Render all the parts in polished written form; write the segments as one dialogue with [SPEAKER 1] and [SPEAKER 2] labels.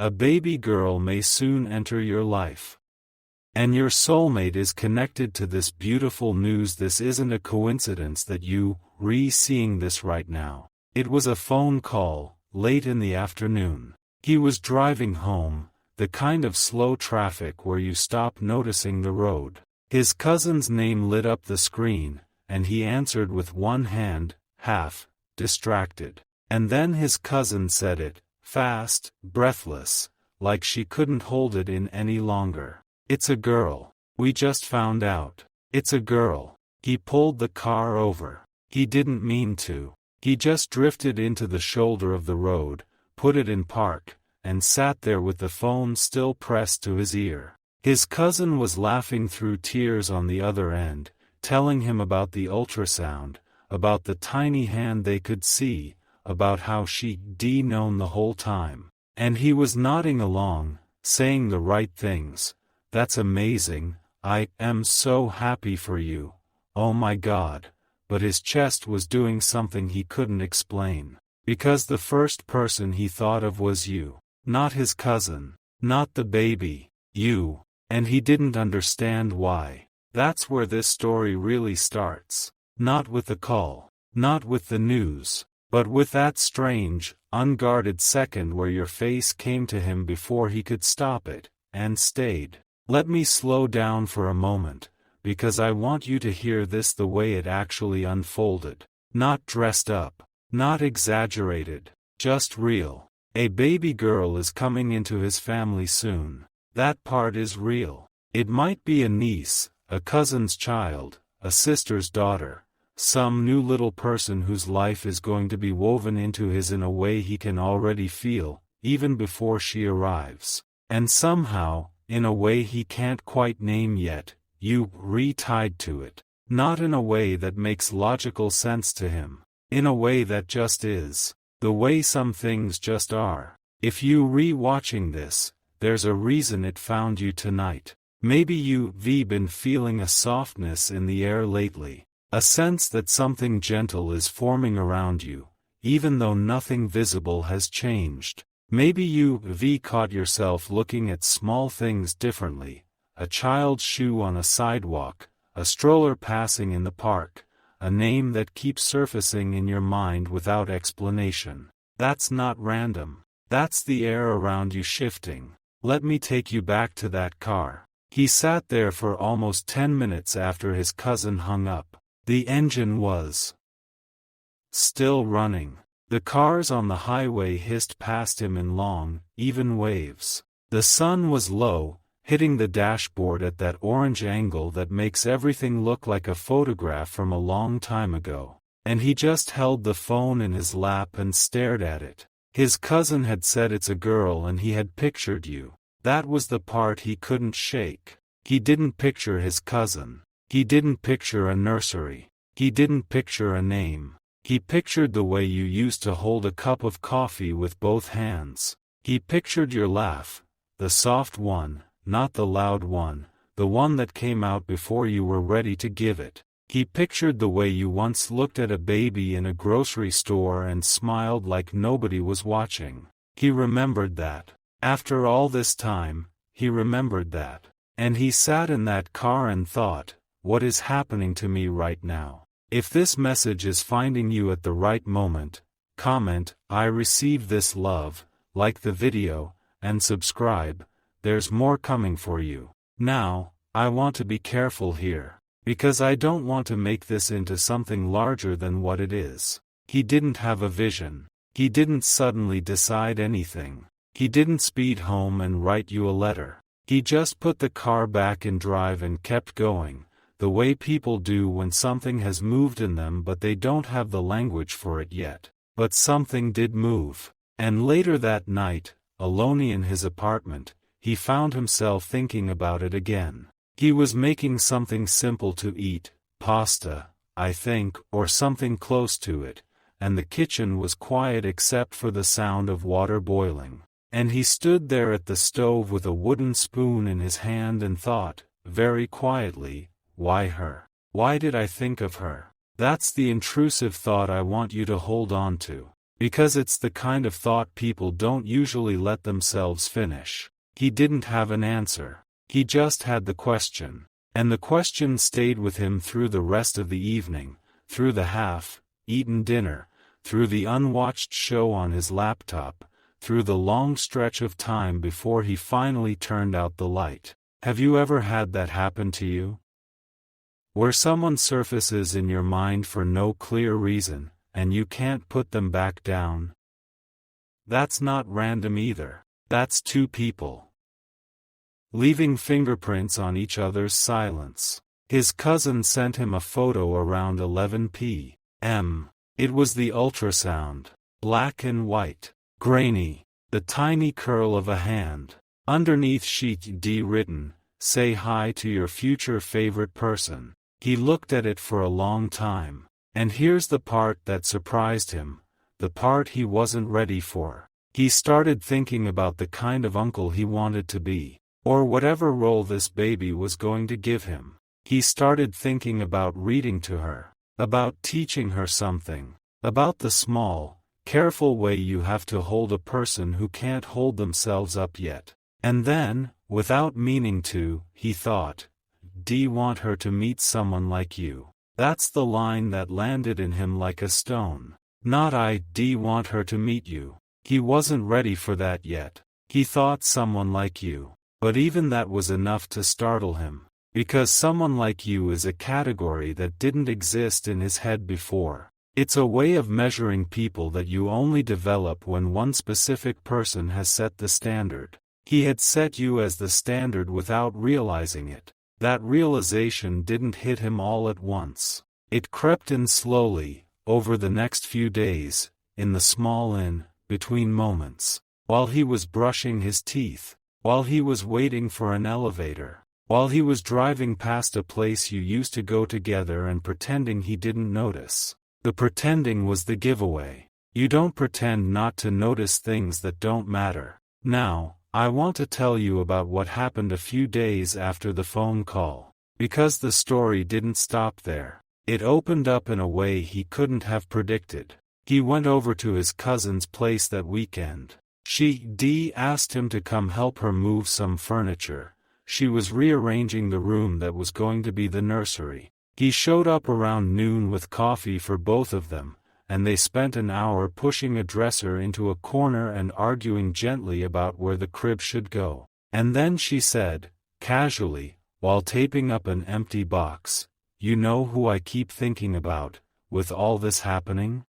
[SPEAKER 1] A baby girl may soon enter your life. And your soulmate is connected to this beautiful news. This isn't a coincidence that you seeing this right now. It was a phone call, late in the afternoon. He was driving home, the kind of slow traffic where you stop noticing the road. His cousin's name lit up the screen, and he answered with one hand, half distracted. And then his cousin said it, fast, breathless, like she couldn't hold it in any longer. "It's a girl. We just found out. It's a girl." He pulled the car over. He didn't mean to. He just drifted into the shoulder of the road, put it in park, and sat there with the phone still pressed to his ear. His cousin was laughing through tears on the other end, telling him about the ultrasound, about the tiny hand they could see, about how she'd known the whole time. And he was nodding along, saying the right things. "That's amazing, I am so happy for you, oh my God." But his chest was doing something he couldn't explain. Because the first person he thought of was you. Not his cousin. Not the baby. You. And he didn't understand why. That's where this story really starts. Not with the call. Not with the news. But with that strange, unguarded second where your face came to him before he could stop it, and stayed. Let me slow down for a moment, because I want you to hear this the way it actually unfolded. Not dressed up. Not exaggerated. Just real. A baby girl is coming into his family soon. That part is real. It might be a niece, a cousin's child, a sister's daughter, some new little person whose life is going to be woven into his in a way he can already feel, even before she arrives. And somehow, in a way he can't quite name yet, you tied to it. Not in a way that makes logical sense to him. In a way that just is. The way some things just are. If you watching this, there's a reason it found you tonight. Maybe you've been feeling a softness in the air lately. A sense that something gentle is forming around you, even though nothing visible has changed. Maybe you've caught yourself looking at small things differently. A child's shoe on a sidewalk, a stroller passing in the park, a name that keeps surfacing in your mind without explanation. That's not random. That's the air around you shifting. Let me take you back to that car. He sat there for almost 10 minutes after his cousin hung up. The engine was still running. The cars on the highway hissed past him in long, even waves. The sun was low, hitting the dashboard at that orange angle that makes everything look like a photograph from a long time ago. And he just held the phone in his lap and stared at it. His cousin had said it's a girl and he had pictured you. That was the part he couldn't shake. He didn't picture his cousin. He didn't picture a nursery. He didn't picture a name. He pictured the way you used to hold a cup of coffee with both hands. He pictured your laugh, the soft one, not the loud one, the one that came out before you were ready to give it. He pictured the way you once looked at a baby in a grocery store and smiled like nobody was watching. He remembered that. After all this time, he remembered that. And he sat in that car and thought, what is happening to me right now? If this message is finding you at the right moment, comment, I receive this love, like the video, and subscribe. There's more coming for you. Now, I want to be careful here. Because I don't want to make this into something larger than what it is. He didn't have a vision. He didn't suddenly decide anything. He didn't speed home and write you a letter. He just put the car back in drive and kept going, the way people do when something has moved in them but they don't have the language for it yet. But something did move. And later that night, alone in his apartment, he found himself thinking about it again. He was making something simple to eat, pasta, I think, or something close to it, and the kitchen was quiet except for the sound of water boiling. And he stood there at the stove with a wooden spoon in his hand and thought, very quietly, why her? Why did I think of her? That's the intrusive thought I want you to hold on to. Because it's the kind of thought people don't usually let themselves finish. He didn't have an answer. He just had the question. And the question stayed with him through the rest of the evening, through the half-eaten dinner, through the unwatched show on his laptop, through the long stretch of time before he finally turned out the light. Have you ever had that happen to you? Where someone surfaces in your mind for no clear reason, and you can't put them back down? That's not random either. That's two people leaving fingerprints on each other's silence. His cousin sent him a photo around 11 p.m. It was the ultrasound. Black and white. Grainy. The tiny curl of a hand. Underneath sheet D written, "Say hi to your future favorite person." He looked at it for a long time. And here's the part that surprised him, the part he wasn't ready for. He started thinking about the kind of uncle he wanted to be, or whatever role this baby was going to give him. He started thinking about reading to her, about teaching her something, about the small, careful way you have to hold a person who can't hold themselves up yet. And then, without meaning to, he thought, "D want her to meet someone like you." That's the line that landed in him like a stone. Not "I D want her to meet you." He wasn't ready for that yet. He thought someone like you. But even that was enough to startle him. Because someone like you is a category that didn't exist in his head before. It's a way of measuring people that you only develop when one specific person has set the standard. He had set you as the standard without realizing it. That realization didn't hit him all at once. It crept in slowly, over the next few days, in the small between moments. While he was brushing his teeth. While he was waiting for an elevator. While he was driving past a place you used to go together and pretending he didn't notice. The pretending was the giveaway. You don't pretend not to notice things that don't matter. Now, I want to tell you about what happened a few days after the phone call. Because the story didn't stop there. It opened up in a way he couldn't have predicted. He went over to his cousin's place that weekend. She asked him to come help her move some furniture. She was rearranging the room that was going to be the nursery. He showed up around noon with coffee for both of them, and they spent an hour pushing a dresser into a corner and arguing gently about where the crib should go. And then she said, casually, while taping up an empty box, "You know who I keep thinking about, with all this happening?"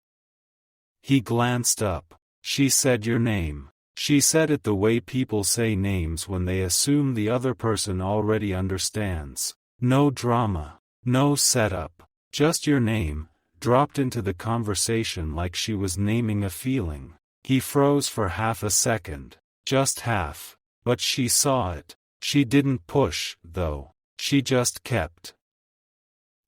[SPEAKER 1] He glanced up. She said your name. She said it the way people say names when they assume the other person already understands. No drama. No setup. Just your name. Dropped into the conversation like she was naming a feeling. He froze for half a second. Just half. But she saw it. She didn't push, though. She just kept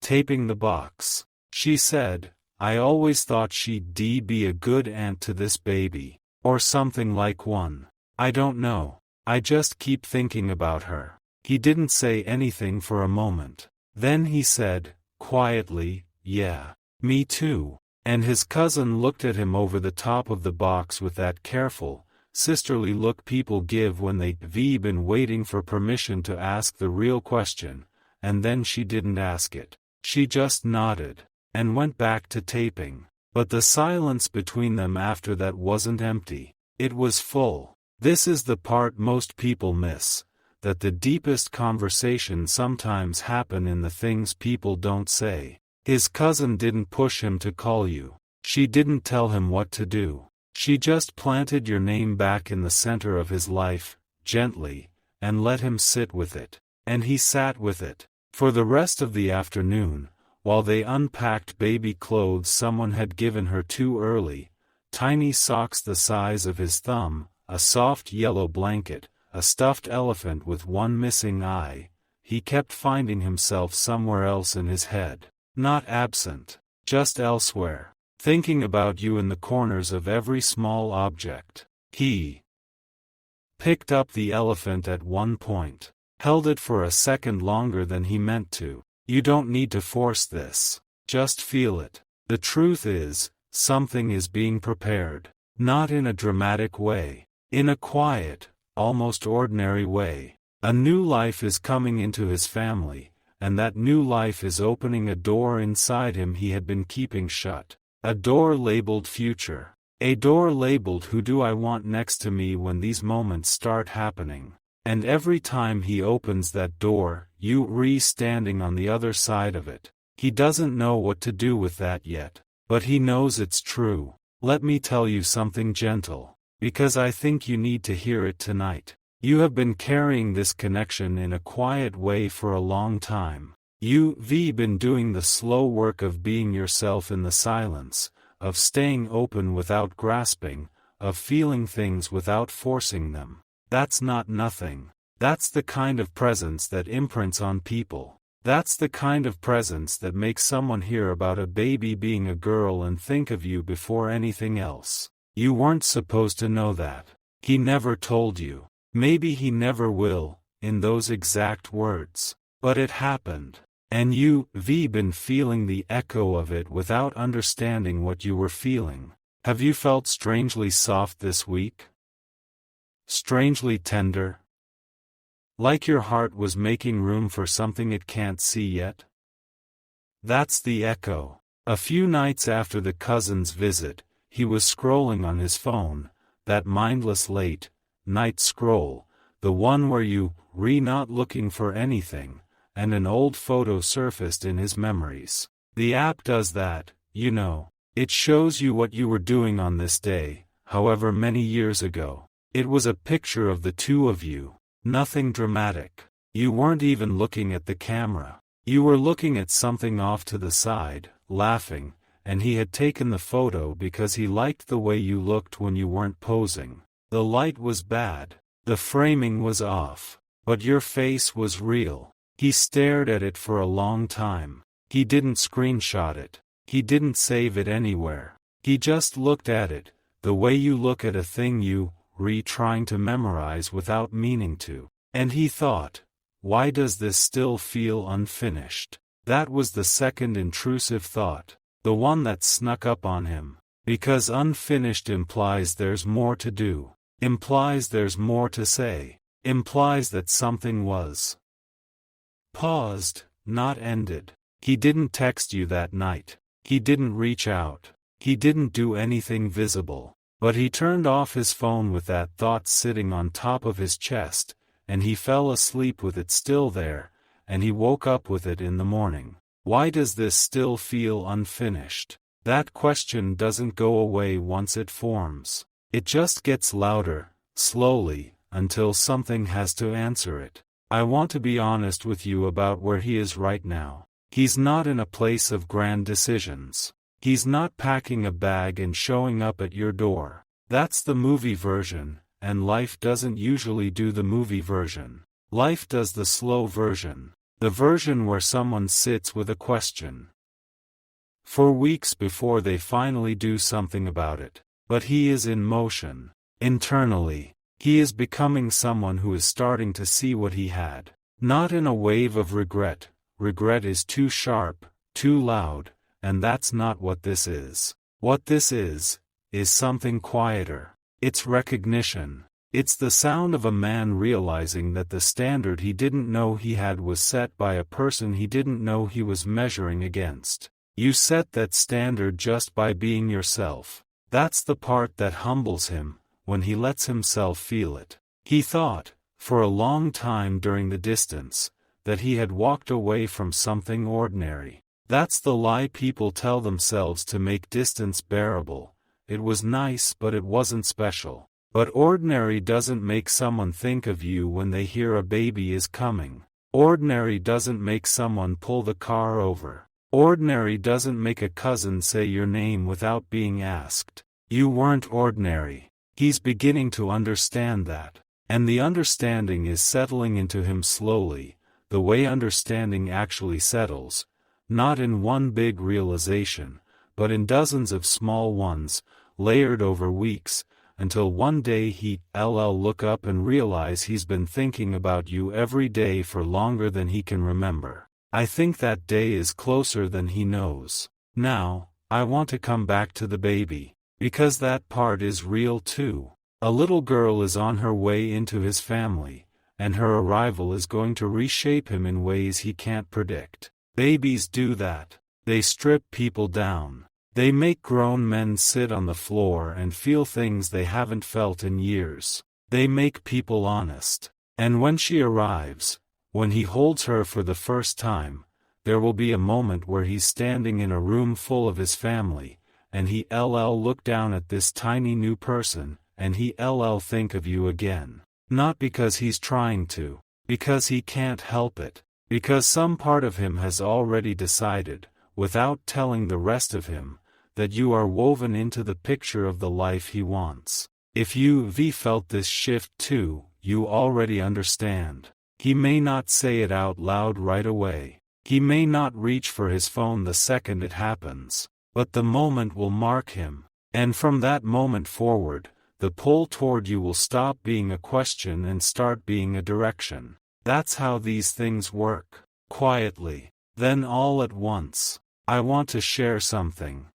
[SPEAKER 1] taping the box. She said, "I always thought she'd be a good aunt to this baby. Or something like one. I don't know. I just keep thinking about her." He didn't say anything for a moment. Then he said, quietly, "Yeah. Me too." And his cousin looked at him over the top of the box with that careful, sisterly look people give when they've been waiting for permission to ask the real question, and then she didn't ask it. She just nodded, and went back to taping. But the silence between them after that wasn't empty. It was full. This is the part most people miss, that the deepest conversations sometimes happen in the things people don't say. His cousin didn't push him to call you. She didn't tell him what to do. She just planted your name back in the center of his life, gently, and let him sit with it. And he sat with it. For the rest of the afternoon, while they unpacked baby clothes someone had given her too early, tiny socks the size of his thumb, a soft yellow blanket, a stuffed elephant with one missing eye, he kept finding himself somewhere else in his head. Not absent, just elsewhere, thinking about you in the corners of every small object. He picked up the elephant at one point, held it for a second longer than he meant to. "You don't need to force this. Just feel it. The truth is, something is being prepared. Not in a dramatic way. In a quiet, almost ordinary way. A new life is coming into his family, and that new life is opening a door inside him he had been keeping shut. A door labeled future. A door labeled who do I want next to me when these moments start happening. And every time he opens that door, you standing on the other side of it. He doesn't know what to do with that yet. But he knows it's true. Let me tell you something gentle. Because I think you need to hear it tonight. You have been carrying this connection in a quiet way for a long time. You've been doing the slow work of being yourself in the silence, of staying open without grasping, of feeling things without forcing them. That's not nothing. That's the kind of presence that imprints on people. That's the kind of presence that makes someone hear about a baby being a girl and think of you before anything else. You weren't supposed to know that. He never told you. Maybe he never will, in those exact words. But it happened. And you've been feeling the echo of it without understanding what you were feeling. Have you felt strangely soft this week? Strangely tender? Like your heart was making room for something it can't see yet? That's the echo. A few nights after the cousin's visit, he was scrolling on his phone, that mindless late-night scroll, the one where you not looking for anything, and an old photo surfaced in his memories. The app does that, you know. It shows you what you were doing on this day, however many years ago. It was a picture of the two of you. Nothing dramatic. You weren't even looking at the camera. You were looking at something off to the side, laughing, and he had taken the photo because he liked the way you looked when you weren't posing. The light was bad. The framing was off. But your face was real. He stared at it for a long time. He didn't screenshot it. He didn't save it anywhere. He just looked at it, the way you look at a thing you trying to memorize without meaning to. And he thought, why does this still feel unfinished? That was the second intrusive thought, the one that snuck up on him. Because unfinished implies there's more to do, implies there's more to say, implies that something was paused, not ended. He didn't text you that night. He didn't reach out. He didn't do anything visible. But he turned off his phone with that thought sitting on top of his chest, and he fell asleep with it still there, and he woke up with it in the morning. Why does this still feel unfinished? That question doesn't go away once it forms. It just gets louder, slowly, until something has to answer it. I want to be honest with you about where he is right now. He's not in a place of grand decisions. He's not packing a bag and showing up at your door. That's the movie version, and life doesn't usually do the movie version. Life does the slow version. The version where someone sits with a question for weeks before they finally do something about it. But he is in motion. Internally, he is becoming someone who is starting to see what he had. Not in a wave of regret. Regret is too sharp, too loud. And that's not what this is. What this is something quieter. It's recognition. It's the sound of a man realizing that the standard he didn't know he had was set by a person he didn't know he was measuring against. You set that standard just by being yourself. That's the part that humbles him, when he lets himself feel it. He thought, for a long time during the distance, that he had walked away from something ordinary. That's the lie people tell themselves to make distance bearable. It was nice but it wasn't special. But ordinary doesn't make someone think of you when they hear a baby is coming. Ordinary doesn't make someone pull the car over. Ordinary doesn't make a cousin say your name without being asked. You weren't ordinary. He's beginning to understand that. And the understanding is settling into him slowly, the way understanding actually settles. Not in one big realization, but in dozens of small ones, layered over weeks, until one day he'll look up and realize he's been thinking about you every day for longer than he can remember. I think that day is closer than he knows. Now, I want to come back to the baby. Because that part is real too. A little girl is on her way into his family, and her arrival is going to reshape him in ways he can't predict. Babies do that. They strip people down. They make grown men sit on the floor and feel things they haven't felt in years. They make people honest. And when she arrives, when he holds her for the first time, there will be a moment where he's standing in a room full of his family, and he'll look down at this tiny new person, and he'll think of you again. Not because he's trying to, because he can't help it, because some part of him has already decided, without telling the rest of him, that you are woven into the picture of the life he wants. If you've felt this shift too, you already understand. He may not say it out loud right away. He may not reach for his phone the second it happens, but the moment will mark him, and from that moment forward, the pull toward you will stop being a question and start being a direction. That's how these things work. Quietly. Then all at once. I want to share something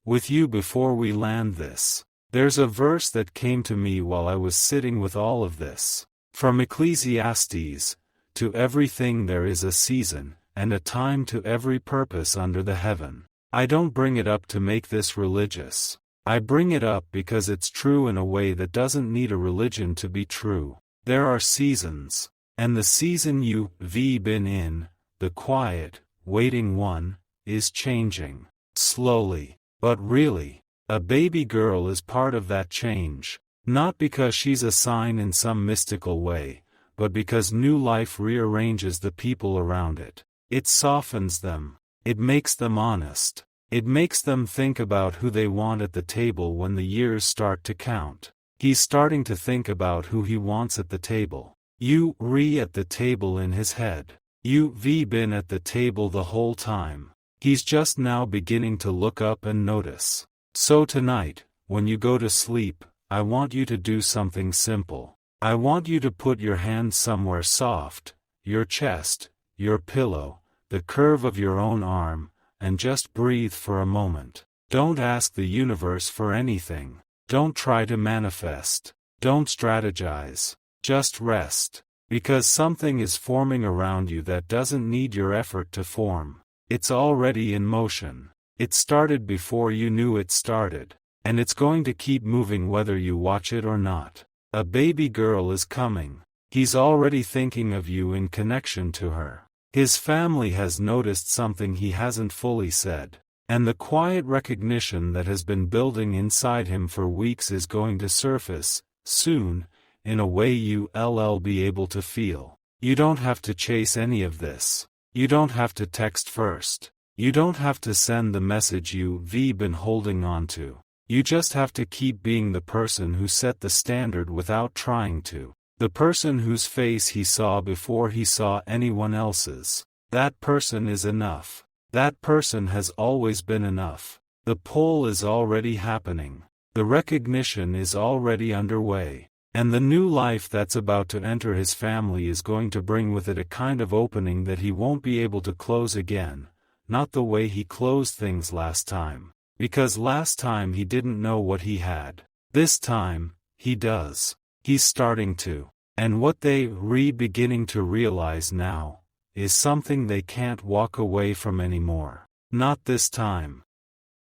[SPEAKER 1] with you before we land this. There's a verse that came to me while I was sitting with all of this. From Ecclesiastes, to everything there is a season, and a time to every purpose under the heaven. I don't bring it up to make this religious. I bring it up because it's true in a way that doesn't need a religion to be true. There are seasons, and the season you've been in, the quiet, waiting one, is changing. Slowly. But really, a baby girl is part of that change. Not because she's a sign in some mystical way, but because new life rearranges the people around it. It softens them. It makes them honest. It makes them think about who they want at the table when the years start to count. He's starting to think about who he wants at the table. You at the table in his head. You've been at the table the whole time. He's just now beginning to look up and notice. So tonight, when you go to sleep, I want you to do something simple. I want you to put your hand somewhere soft, your chest, your pillow, the curve of your own arm, and just breathe for a moment. Don't ask the universe for anything. Don't try to manifest. Don't strategize. Just rest. Because something is forming around you that doesn't need your effort to form. It's already in motion. It started before you knew it started. And it's going to keep moving whether you watch it or not. A baby girl is coming. He's already thinking of you in connection to her. His family has noticed something he hasn't fully said. And the quiet recognition that has been building inside him for weeks is going to surface, soon, in a way you'll be able to feel. You don't have to chase any of this. You don't have to text first. You don't have to send the message you've been holding on to. You just have to keep being the person who set the standard without trying to. The person whose face he saw before he saw anyone else's. That person is enough. That person has always been enough. The pull is already happening. The recognition is already underway. And the new life that's about to enter his family is going to bring with it a kind of opening that he won't be able to close again, not the way he closed things last time. Because last time he didn't know what he had. This time, he does. He's starting to. And what they're beginning to realize now, is something they can't walk away from anymore. Not this time.